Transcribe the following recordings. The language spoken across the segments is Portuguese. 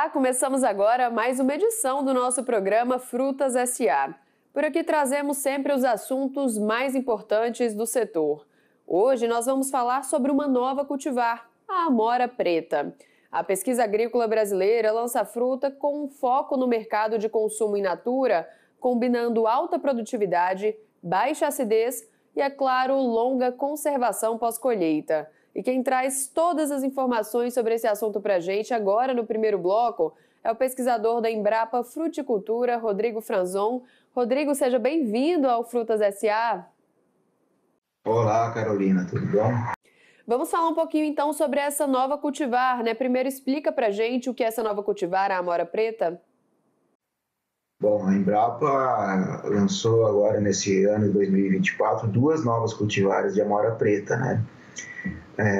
Olá, começamos agora mais uma edição do nosso programa Frutas S.A. Por aqui trazemos sempre os assuntos mais importantes do setor. Hoje nós vamos falar sobre uma nova cultivar, a amora preta. A pesquisa agrícola brasileira lança a fruta com um foco no mercado de consumo in natura, combinando alta produtividade, baixa acidez e, é claro, longa conservação pós-colheita. E quem traz todas as informações sobre esse assunto para a gente agora no primeiro bloco é o pesquisador da Embrapa Fruticultura, Rodrigo Franzon. Rodrigo, seja bem-vindo ao Frutas S.A. Olá, Carolina, tudo bom? Vamos falar um pouquinho então sobre essa nova cultivar, né? Primeiro explica para a gente o que é essa nova cultivar, a amora preta. Bom, a Embrapa lançou agora nesse ano de 2024 duas novas cultivares de amora preta, né?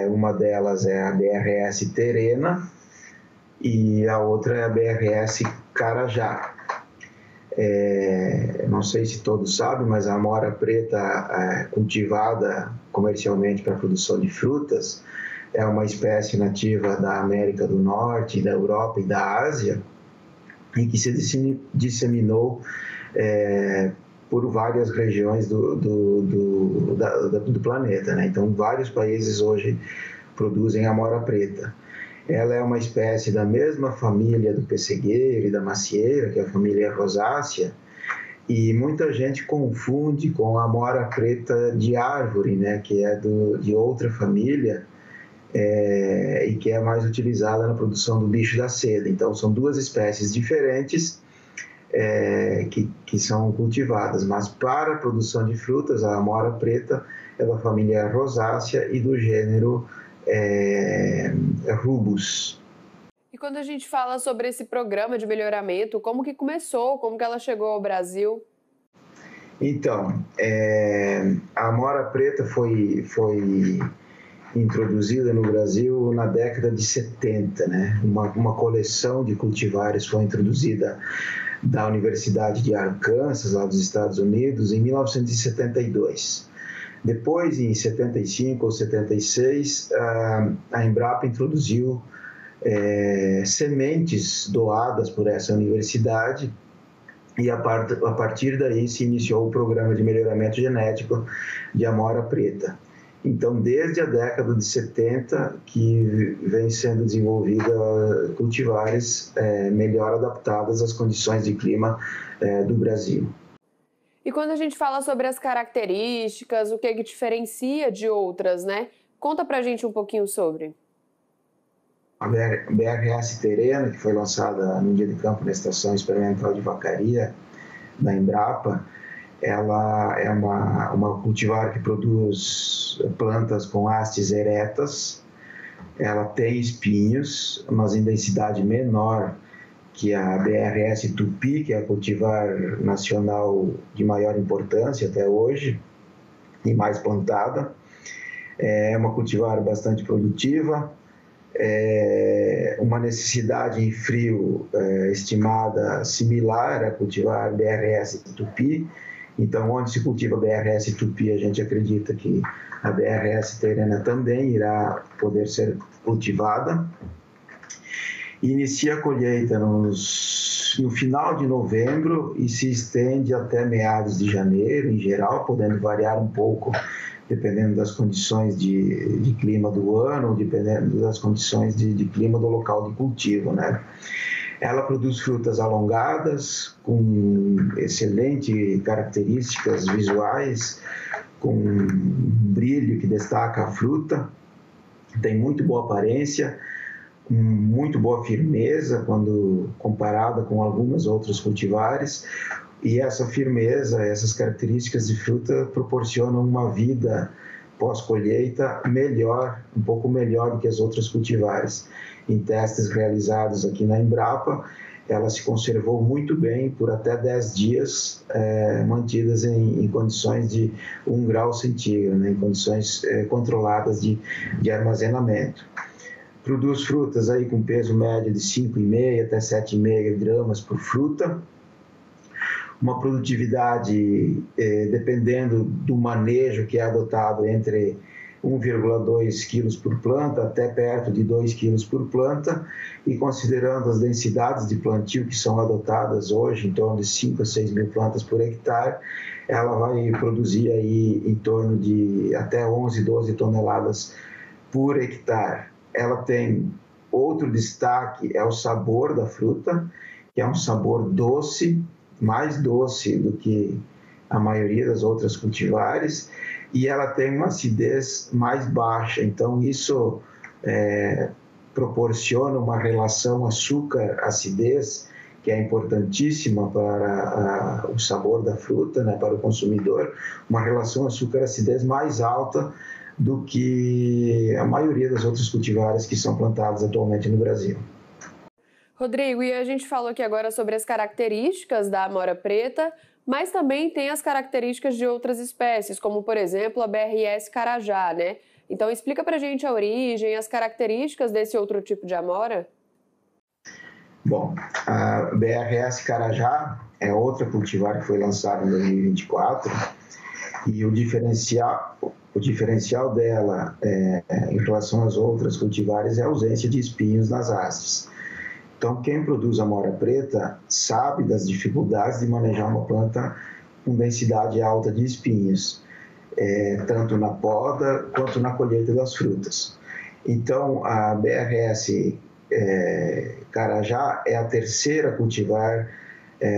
Uma delas é a BRS Terena e a outra é a BRS Carajá. Não sei se todos sabem, mas a amora preta cultivada comercialmente para a produção de frutas é uma espécie nativa da América do Norte, da Europa e da Ásia e que se disseminou por várias regiões do planeta, né? Então, vários países hoje produzem amora preta. Ela é uma espécie da mesma família do pessegueiro e da macieira, que é a família rosácea, e muita gente confunde com a amora preta de árvore, né? Que é de outra família e que é mais utilizada na produção do bicho da seda. Então, são duas espécies diferentes que são cultivadas, mas para a produção de frutas, a amora preta é da família rosácea e do gênero Rubus. E quando a gente fala sobre esse programa de melhoramento, como que começou, como que ela chegou ao Brasil? Então, a amora preta foi introduzida no Brasil na década de 70, né? Uma coleção de cultivares foi introduzida da Universidade de Arkansas, lá dos Estados Unidos, em 1972. Depois, em 75 ou 76, a Embrapa introduziu sementes doadas por essa universidade e a partir daí se iniciou o programa de melhoramento genético de amora preta. Então, desde a década de 70 que vem sendo desenvolvida cultivares melhor adaptadas às condições de clima do Brasil. E quando a gente fala sobre as características, o que diferencia de outras, né? Conta pra gente um pouquinho sobre. A BRS Terena, que foi lançada no dia de campo na Estação Experimental de Vacaria, da Embrapa, ela é uma cultivar que produz plantas com hastes eretas, ela tem espinhos, mas em densidade menor que a BRS Tupi, que é a cultivar nacional de maior importância até hoje, e mais plantada. É uma cultivar bastante produtiva, uma necessidade em frio estimada similar à cultivar BRS Tupi. Então, onde se cultiva a BRS Tupi, a gente acredita que a BRS Terena também irá poder ser cultivada. Inicia a colheita no final de novembro e se estende até meados de janeiro, em geral, podendo variar um pouco dependendo das condições de clima do ano, dependendo das condições de clima do local de cultivo, né? Ela produz frutas alongadas, com excelentes características visuais, com um brilho que destaca a fruta, tem muito boa aparência, muito boa firmeza quando comparada com algumas outras cultivares, e essa firmeza, essas características de fruta proporcionam uma vida pós-colheita melhor, um pouco melhor do que as outras cultivares. Em testes realizados aqui na Embrapa, ela se conservou muito bem por até 10 dias, mantidas em condições de 1 grau centígrado, né, em condições controladas de armazenamento. Produz frutas aí com peso médio de 5,5 até 7,5 gramas por fruta. Uma produtividade, dependendo do manejo que é adotado entre 1,2 quilos por planta até perto de 2 quilos por planta, e considerando as densidades de plantio que são adotadas hoje, em torno de 5 a 6 mil plantas por hectare, ela vai produzir aí em torno de até 11, 12 toneladas por hectare. Ela tem outro destaque, é o sabor da fruta, que é um sabor doce, mais doce do que a maioria das outras cultivares, e ela tem uma acidez mais baixa, então isso proporciona uma relação açúcar-acidez que é importantíssima para o sabor da fruta, né, para o consumidor, uma relação açúcar-acidez mais alta do que a maioria das outras cultivares que são plantadas atualmente no Brasil. Rodrigo, e a gente falou aqui agora sobre as características da amora preta, mas também tem as características de outras espécies, como, por exemplo, a BRS Carajá, né? Então, explica pra gente a origem, as características desse outro tipo de amora. Bom, a BRS Carajá é outra cultivar que foi lançada em 2024, e o diferencial dela em relação às outras cultivares é a ausência de espinhos nas hastes. Então, quem produz amora preta sabe das dificuldades de manejar uma planta com densidade alta de espinhos, tanto na poda quanto na colheita das frutas. Então, a BRS Carajá é a terceira cultivar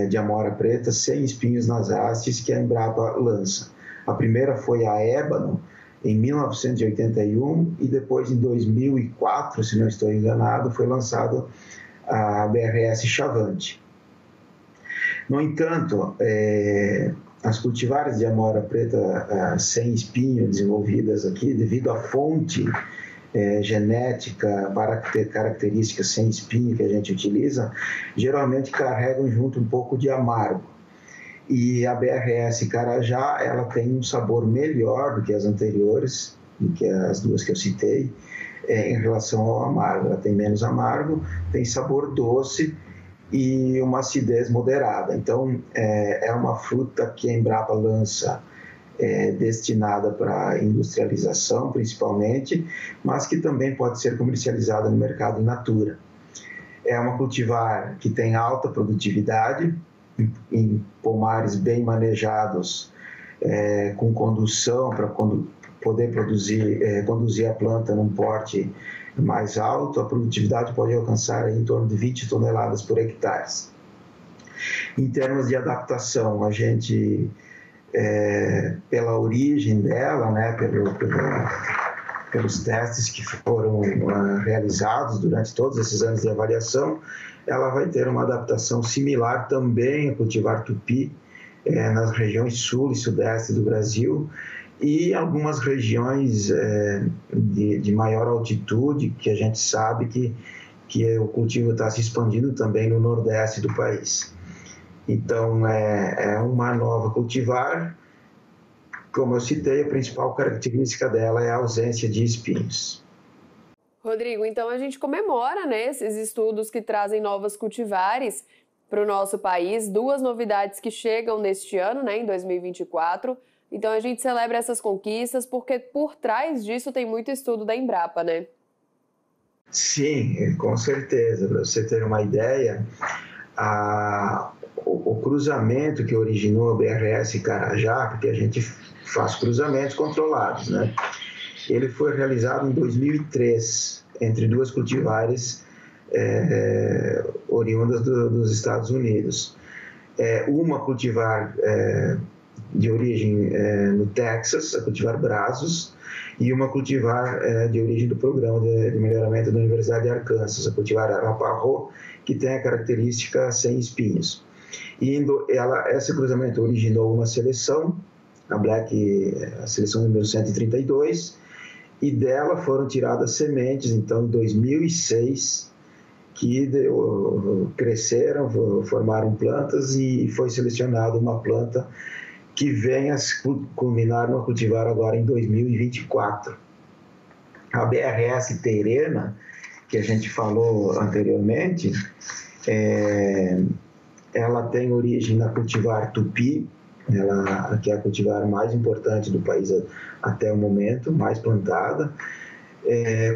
de amora preta sem espinhos nas hastes que a Embrapa lança. A primeira foi a ébano, em 1981, e depois, em 2004, se não estou enganado, foi lançado a BRS Chavante. No entanto, as cultivares de amora preta sem espinho desenvolvidas aqui, devido à fonte genética para ter características sem espinho que a gente utiliza, geralmente carregam junto um pouco de amargo. E a BRS Carajá, ela tem um sabor melhor do que as anteriores, do que as duas que eu citei, em relação ao amargo. Ela tem menos amargo, tem sabor doce e uma acidez moderada. Então, é uma fruta que a Embrapa lança destinada para industrialização, principalmente, mas que também pode ser comercializada no mercado in natura. É uma cultivar que tem alta produtividade, em pomares bem manejados, com condução para poder conduzir a planta num porte mais alto. A produtividade pode alcançar em torno de 20 toneladas por hectare. Em termos de adaptação, a gente, pela origem dela, né, pelos testes que foram realizados durante todos esses anos de avaliação, ela vai ter uma adaptação similar também a cultivar tupi nas regiões sul e sudeste do Brasil, e algumas regiões de maior altitude, que a gente sabe que o cultivo está se expandindo também no nordeste do país. Então, é uma nova cultivar. Como eu citei, a principal característica dela é a ausência de espinhos. Rodrigo, então a gente comemora, né, esses estudos que trazem novas cultivares para o nosso país, duas novidades que chegam neste ano, né, em 2024. Então a gente celebra essas conquistas porque por trás disso tem muito estudo da Embrapa, né? Sim, com certeza. Para você ter uma ideia, o cruzamento que originou a BRS Carajá, porque a gente faz cruzamentos controlados, né? Ele foi realizado em 2003, entre duas cultivares oriundas dos Estados Unidos. Uma cultivar de origem no Texas, a cultivar Brazos, e uma cultivar de origem do programa de melhoramento da Universidade de Arkansas, a cultivar Araparro, que tem a característica sem espinhos. Esse cruzamento originou uma seleção, a seleção número 132, e dela foram tiradas sementes, então, em 2006, que cresceram, formaram plantas, e foi selecionada uma planta que vem a culminar no cultivar agora em 2024. A BRS Teirena, que a gente falou anteriormente, ela tem origem na cultivar tupi, ela que é a cultivar mais importante do país até o momento, mais plantada,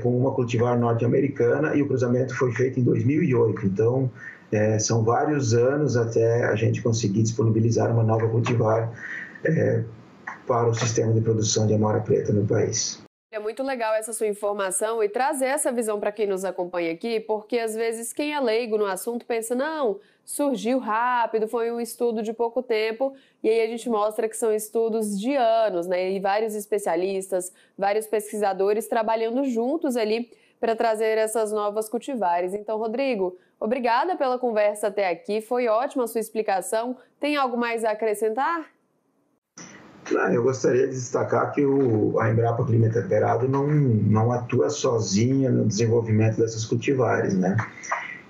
com uma cultivar norte-americana, e o cruzamento foi feito em 2008. Então, são vários anos até a gente conseguir disponibilizar uma nova cultivar para o sistema de produção de amora preta no país. É muito legal essa sua informação e trazer essa visão para quem nos acompanha aqui, porque às vezes quem é leigo no assunto pensa, não, surgiu rápido, foi um estudo de pouco tempo, e aí a gente mostra que são estudos de anos, né? E vários especialistas, vários pesquisadores trabalhando juntos ali para trazer essas novas cultivares. Então, Rodrigo, obrigada pela conversa até aqui, foi ótima a sua explicação. Tem algo mais a acrescentar? Eu gostaria de destacar que a Embrapa Clima Temperado não atua sozinha no desenvolvimento dessas cultivares, né?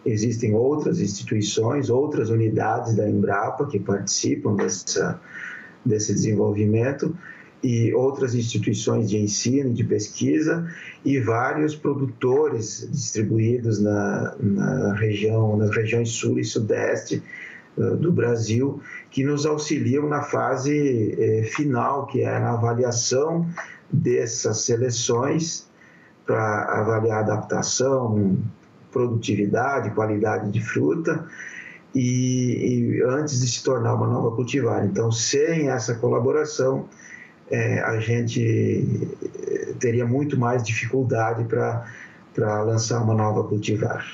Existem outras instituições, outras unidades da Embrapa que participam desse desenvolvimento, e outras instituições de ensino e de pesquisa, e vários produtores distribuídos nas regiões sul e sudeste do Brasil, que nos auxiliam na fase final, que é na avaliação dessas seleções, para avaliar adaptação, produtividade, qualidade de fruta, e antes de se tornar uma nova cultivar. Então, sem essa colaboração, a gente teria muito mais dificuldade para lançar uma nova cultivar.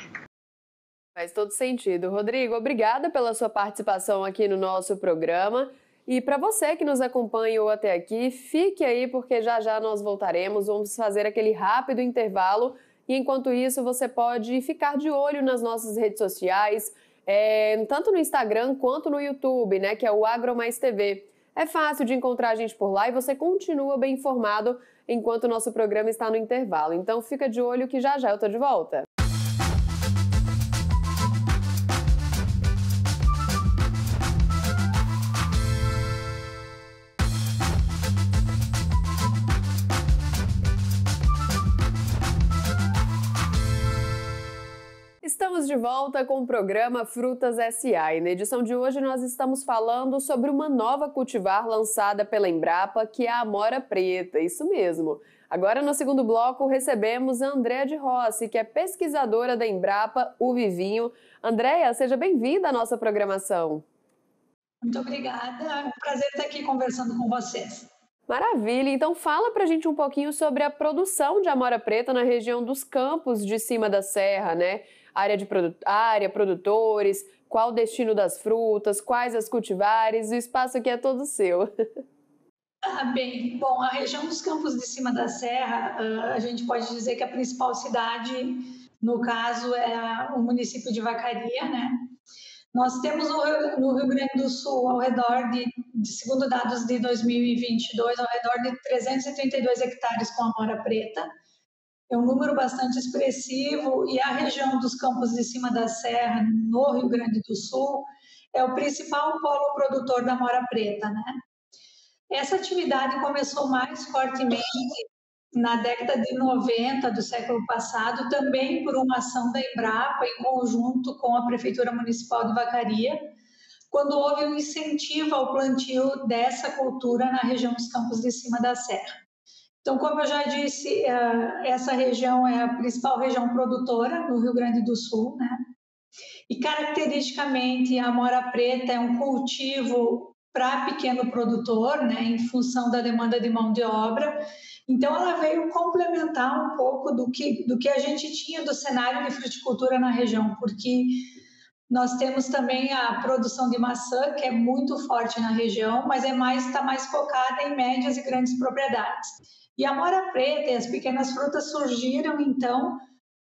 Faz todo sentido. Rodrigo, obrigada pela sua participação aqui no nosso programa. E para você que nos acompanhou até aqui, fique aí porque já já nós voltaremos, vamos fazer aquele rápido intervalo. E enquanto isso, você pode ficar de olho nas nossas redes sociais, tanto no Instagram quanto no YouTube, né, que é o AgroMais TV. É fácil de encontrar a gente por lá e você continua bem informado enquanto o nosso programa está no intervalo. Então fica de olho que já já eu tô de volta. Estamos de volta com o programa Frutas S.A. e na edição de hoje nós estamos falando sobre uma nova cultivar lançada pela Embrapa, que é a amora preta, isso mesmo. Agora no segundo bloco recebemos a Andréa de Rossi, que é pesquisadora da Embrapa Uvivinho. Andréa, seja bem-vinda à nossa programação. Muito obrigada, é um prazer estar aqui conversando com vocês. Maravilha, então fala pra gente um pouquinho sobre a produção de amora preta na região dos Campos de Cima da Serra, né? Área, produtores, qual o destino das frutas, quais as cultivares, o espaço aqui é todo seu. Bom, a região dos Campos de Cima da Serra, a gente pode dizer que a principal cidade, no caso, é o município de Vacaria, né? Nós temos no Rio Grande do Sul, ao redor segundo dados de 2022, ao redor de 332 hectares com amora preta. É um número bastante expressivo, e a região dos Campos de Cima da Serra, no Rio Grande do Sul, é o principal polo produtor da amora preta, né? Essa atividade começou mais fortemente na década de 90 do século passado, também por uma ação da Embrapa em conjunto com a Prefeitura Municipal de Vacaria, quando houve um incentivo ao plantio dessa cultura na região dos Campos de Cima da Serra. Então, como eu já disse, essa região é a principal região produtora no Rio Grande do Sul, né? E caracteristicamente a amora preta é um cultivo para pequeno produtor, né, em função da demanda de mão de obra. Então, ela veio complementar um pouco do que a gente tinha do cenário de fruticultura na região, porque nós temos também a produção de maçã, que é muito forte na região, mas está mais focada em médias e grandes propriedades. E a amora preta e as pequenas frutas surgiram, então,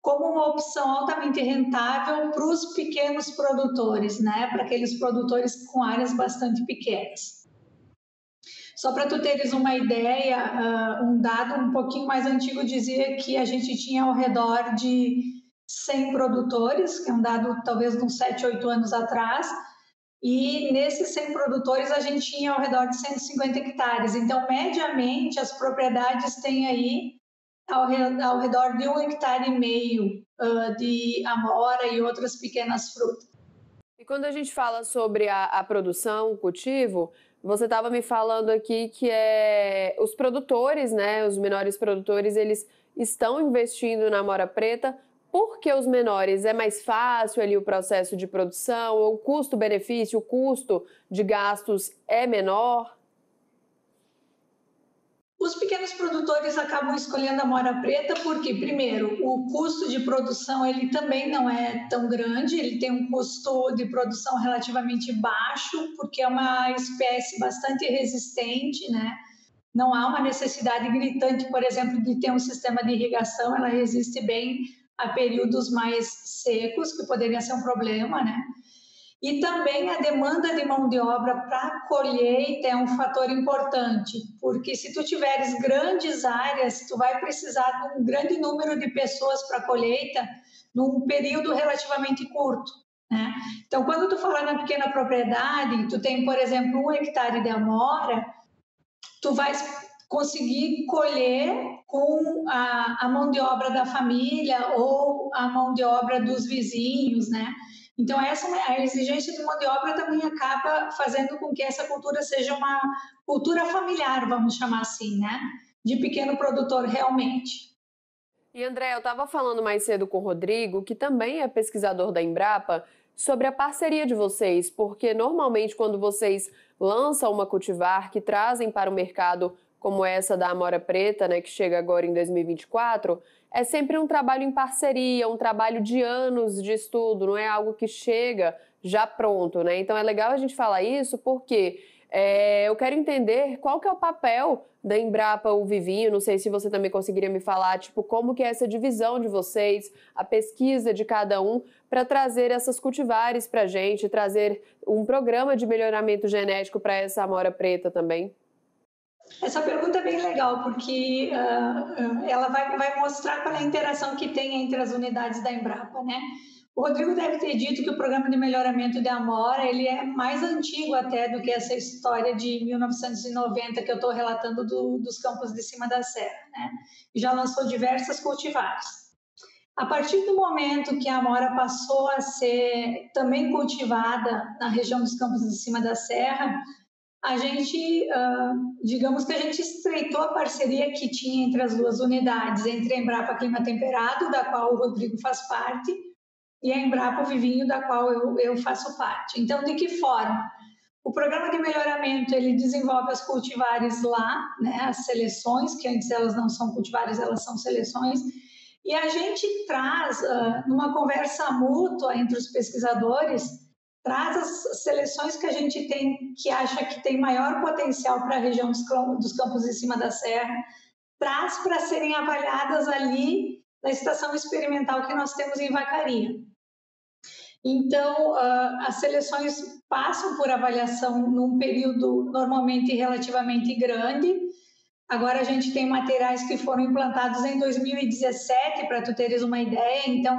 como uma opção altamente rentável para os pequenos produtores, né? Para aqueles produtores com áreas bastante pequenas. Só para tu teres uma ideia, um dado um pouquinho mais antigo dizia que a gente tinha ao redor de 100 produtores, que é um dado talvez de uns 7, 8 anos atrás, e nesses 100 produtores a gente tinha ao redor de 150 hectares. Então, mediamente, as propriedades têm aí ao redor de 1,5 hectare de amora e outras pequenas frutas. E quando a gente fala sobre a produção, o cultivo, Você estava me falando aqui que os produtores, né, os menores produtores, eles estão investindo na amora preta. Por que os menores? É mais fácil ali o processo de produção? O custo-benefício, o custo de gastos é menor? Os pequenos produtores acabam escolhendo a amora preta porque, primeiro, o custo de produção ele também não é tão grande, ele tem um custo de produção relativamente baixo, porque é uma espécie bastante resistente, né? Não há uma necessidade gritante, por exemplo, de ter um sistema de irrigação, ela resiste bem a períodos mais secos, que poderia ser um problema, né? E também a demanda de mão de obra para colheita é um fator importante, porque se tu tiveres grandes áreas, tu vai precisar de um grande número de pessoas para colheita num período relativamente curto, né? Então, quando tu fala na pequena propriedade, tu tem, por exemplo, 1 hectare de amora, tu vais conseguir colher com a mão de obra da família ou a mão de obra dos vizinhos, né? Então, a exigência de mão de obra também acaba fazendo com que essa cultura seja uma cultura familiar, vamos chamar assim, né? De pequeno produtor realmente. E André, eu estava falando mais cedo com o Rodrigo, que também é pesquisador da Embrapa, sobre a parceria de vocês, porque normalmente quando vocês lançam uma cultivar que trazem para o mercado como essa da amora preta, né, que chega agora em 2024, é sempre um trabalho em parceria, um trabalho de anos de estudo, não é algo que chega já pronto, né? Então é legal a gente falar isso porque eu quero entender qual que é o papel da Embrapa o Vivinho, não sei se você também conseguiria me falar, tipo, como que é essa divisão de vocês, a pesquisa de cada um, para trazer essas cultivares para a gente, trazer um programa de melhoramento genético para essa amora preta também. Essa pergunta é bem legal, porque ela vai mostrar qual é a interação que tem entre as unidades da Embrapa, né? O Rodrigo deve ter dito que o programa de melhoramento de amora ele é mais antigo até do que essa história de 1990 que eu estou relatando dos campos de cima da serra, né? E já lançou diversas cultivares. A partir do momento que a amora passou a ser também cultivada na região dos campos de cima da serra, a gente, digamos que a gente estreitou a parceria que tinha entre as duas unidades, entre a Embrapa Clima Temperado, da qual o Rodrigo faz parte, e a Embrapa Vivinho, da qual eu faço parte. Então, de que forma? O programa de melhoramento, ele desenvolve as cultivares lá, né, as seleções, que antes elas não são cultivares, elas são seleções, e a gente traz, numa conversa mútua entre os pesquisadores, traz as seleções que a gente tem, que acha que tem maior potencial para a região dos campos de cima da serra, traz para serem avaliadas ali na estação experimental que nós temos em Vacaria. Então, as seleções passam por avaliação num período normalmente relativamente grande. Agora a gente tem materiais que foram implantados em 2017, para tu teres uma ideia, então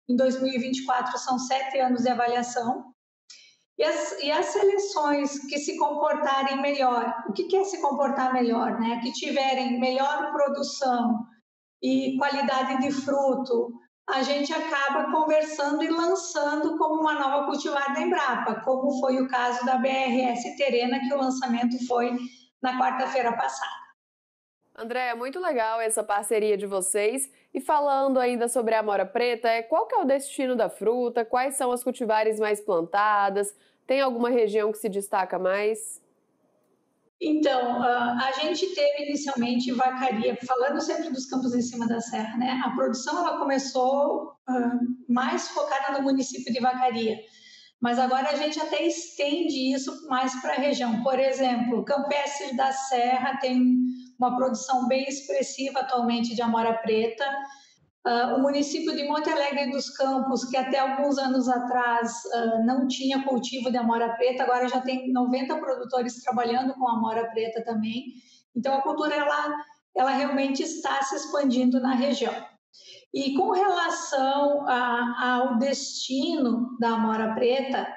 em 2024 são 7 anos de avaliação. E as seleções que se comportarem melhor, o que é se comportar melhor, né? Que tiverem melhor produção e qualidade de fruto, a gente acaba conversando e lançando como uma nova cultivar da Embrapa, como foi o caso da BRS Terena, que o lançamento foi na quarta-feira passada. André, é muito legal essa parceria de vocês. E falando ainda sobre a amora preta, qual que é o destino da fruta? Quais são as cultivares mais plantadas? Tem alguma região que se destaca mais? Então, a gente teve inicialmente Vacaria, falando sempre dos campos em cima da serra, né? A produção ela começou mais focada no município de Vacaria, mas agora a gente até estende isso mais para a região. Por exemplo, Campestre da Serra tem uma produção bem expressiva atualmente de amora preta. O município de Monte Alegre dos Campos, que até alguns anos atrás não tinha cultivo de amora preta, agora já tem 90 produtores trabalhando com amora preta também. Então, a cultura ela realmente está se expandindo na região. E com relação ao destino da amora preta,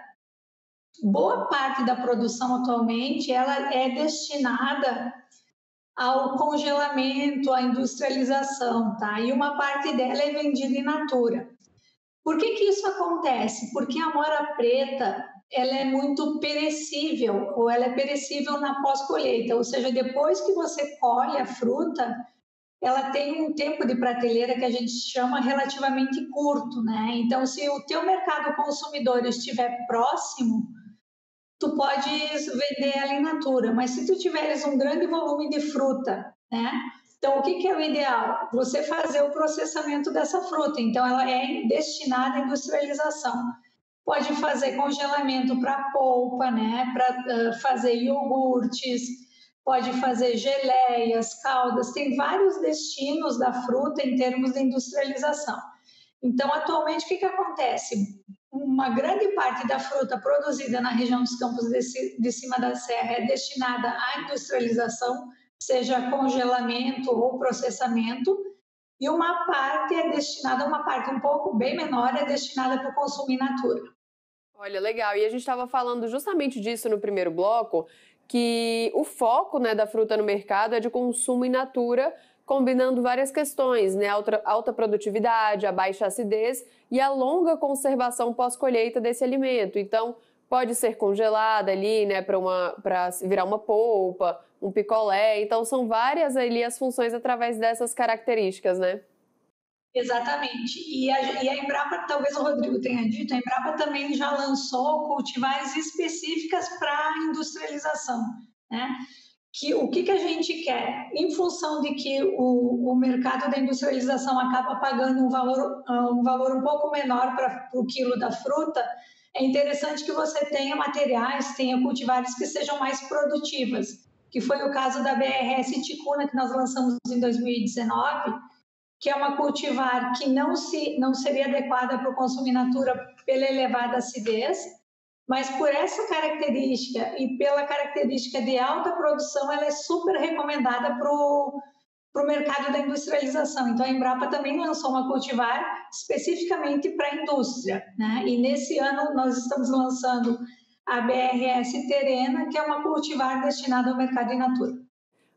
boa parte da produção atualmente ela é destinada ao congelamento, à industrialização, tá? E uma parte dela é vendida in natura. Por que isso acontece? Porque a amora preta, ela é muito perecível, ou ela é perecível na pós-colheita, ou seja, depois que você colhe a fruta, ela tem um tempo de prateleira que a gente chama relativamente curto, né? Então, se o teu mercado consumidor estiver próximo, tu podes vender ela in natura, mas se tu tiveres um grande volume de fruta, né? Então, o que é o ideal? Você fazer o processamento dessa fruta. Então, ela é destinada à industrialização. Pode fazer congelamento para polpa, né? Para fazer iogurtes, pode fazer geleias, caldas. Tem vários destinos da fruta em termos de industrialização. Então, atualmente, o que acontece? Uma grande parte da fruta produzida na região dos Campos de Cima da Serra é destinada à industrialização, seja congelamento ou processamento, e uma parte é destinada, uma parte um pouco bem menor, é destinada para o consumo in natura. Olha, legal. E a gente estava falando justamente disso no primeiro bloco, que o foco, né, da fruta no mercado é de consumo in natura, combinando várias questões, né? Alta produtividade, a baixa acidez e a longa conservação pós-colheita desse alimento. Então, pode ser congelada ali, né, para virar uma polpa, um picolé. Então, são várias ali as funções através dessas características, né? Exatamente. E a Embrapa, talvez o Rodrigo tenha dito, a Embrapa também já lançou cultivares específicas para industrialização, né? O que a gente quer? Em função de que o mercado da industrialização acaba pagando um valor um pouco menor para o quilo da fruta, é interessante que você tenha materiais, tenha cultivares que sejam mais produtivas, que foi o caso da BRS Ticuna, que nós lançamos em 2019, que é uma cultivar que não seria adequada para o consumo in natura pela elevada acidez, mas por essa característica e pela característica de alta produção, ela é super recomendada para o mercado da industrialização. Então, a Embrapa também lançou uma cultivar especificamente para a indústria, né? E nesse ano nós estamos lançando a BRS Terena, que é uma cultivar destinada ao mercado in natura.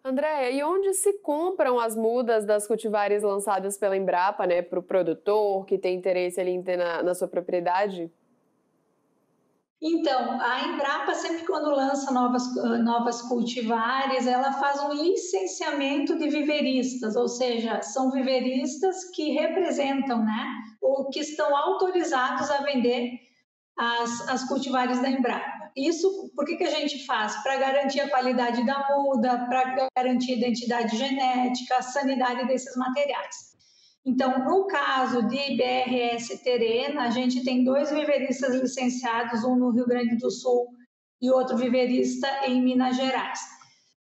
Andréia, e onde se compram as mudas das cultivares lançadas pela Embrapa, né, para o produtor que tem interesse ali em ter na sua propriedade? Então, a Embrapa, sempre quando lança novas cultivares, ela faz um licenciamento de viveristas, ou seja, são viveristas que representam, né, ou que estão autorizados a vender as cultivares da Embrapa. Isso, por que a gente faz? Para garantir a qualidade da muda, para garantir a identidade genética, a sanidade desses materiais. Então, no caso de BRS Terena, a gente tem 2 viveristas licenciados, um no Rio Grande do Sul e outro viverista em Minas Gerais.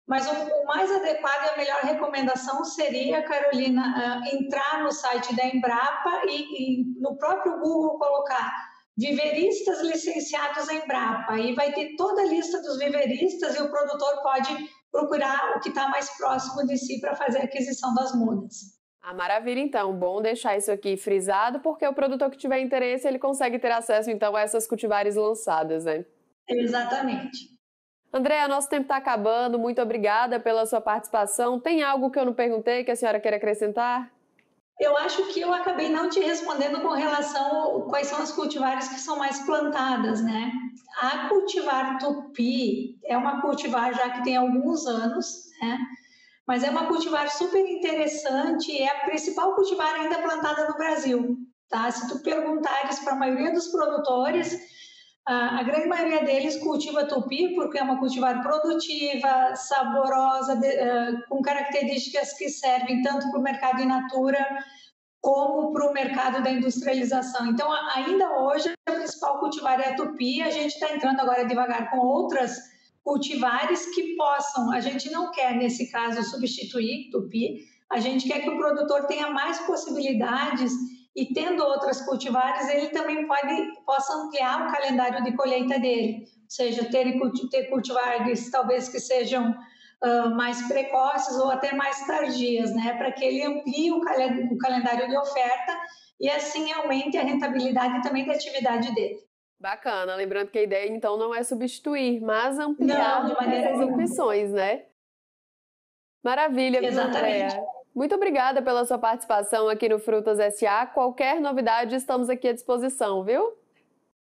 Mas o mais adequado e a melhor recomendação seria, Carolina, entrar no site da Embrapa e no próprio Google colocar viveristas licenciados em Embrapa. Aí vai ter toda a lista dos viveristas e o produtor pode procurar o que está mais próximo de si para fazer a aquisição das mudas. Ah, maravilha, então. Bom deixar isso aqui frisado, porque o produtor que tiver interesse, ele consegue ter acesso, então, a essas cultivares lançadas, né? Exatamente. Andréia, nosso tempo está acabando. Muito obrigada pela sua participação. Tem algo que eu não perguntei que a senhora quer acrescentar? Eu acho que eu acabei não te respondendo com relação a quais são as cultivares que são mais plantadas, né? A cultivar tupi é uma cultivar já que tem alguns anos, né? Mas é uma cultivar super interessante e é a principal cultivar ainda plantada no Brasil, tá? Se tu perguntares para a maioria dos produtores, a grande maioria deles cultiva tupi porque é uma cultivar produtiva, saborosa, com características que servem tanto para o mercado in natura como para o mercado da industrialização. Então, ainda hoje, a principal cultivar é a tupi. A gente está entrando agora devagar com outras cultivares que possam, a gente não quer, nesse caso, substituir tupi, a gente quer que o produtor tenha mais possibilidades e, tendo outras cultivares, ele também possa ampliar o calendário de colheita dele, ou seja, ter cultivares talvez que sejam mais precoces ou até mais tardias, né, para que ele amplie o calendário de oferta e assim aumente a rentabilidade também da atividade dele. Bacana, lembrando que a ideia então não é substituir, mas ampliar essas opções, né? Maravilha, Andréia. Muito obrigada pela sua participação aqui no Frutas SA. Qualquer novidade, estamos aqui à disposição, viu?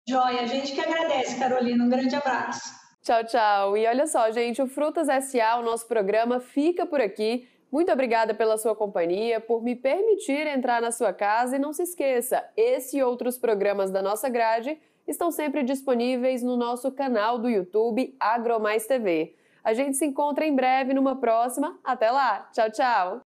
Joia, a gente que agradece, Carolina. Um grande abraço. Tchau, tchau. E olha só, gente, o Frutas S.A., o nosso programa, fica por aqui. Muito obrigada pela sua companhia, por me permitir entrar na sua casa. E não se esqueça, esse e outros programas da nossa grade estão sempre disponíveis no nosso canal do YouTube AgroMais TV. A gente se encontra em breve numa próxima. Até lá. Tchau, tchau.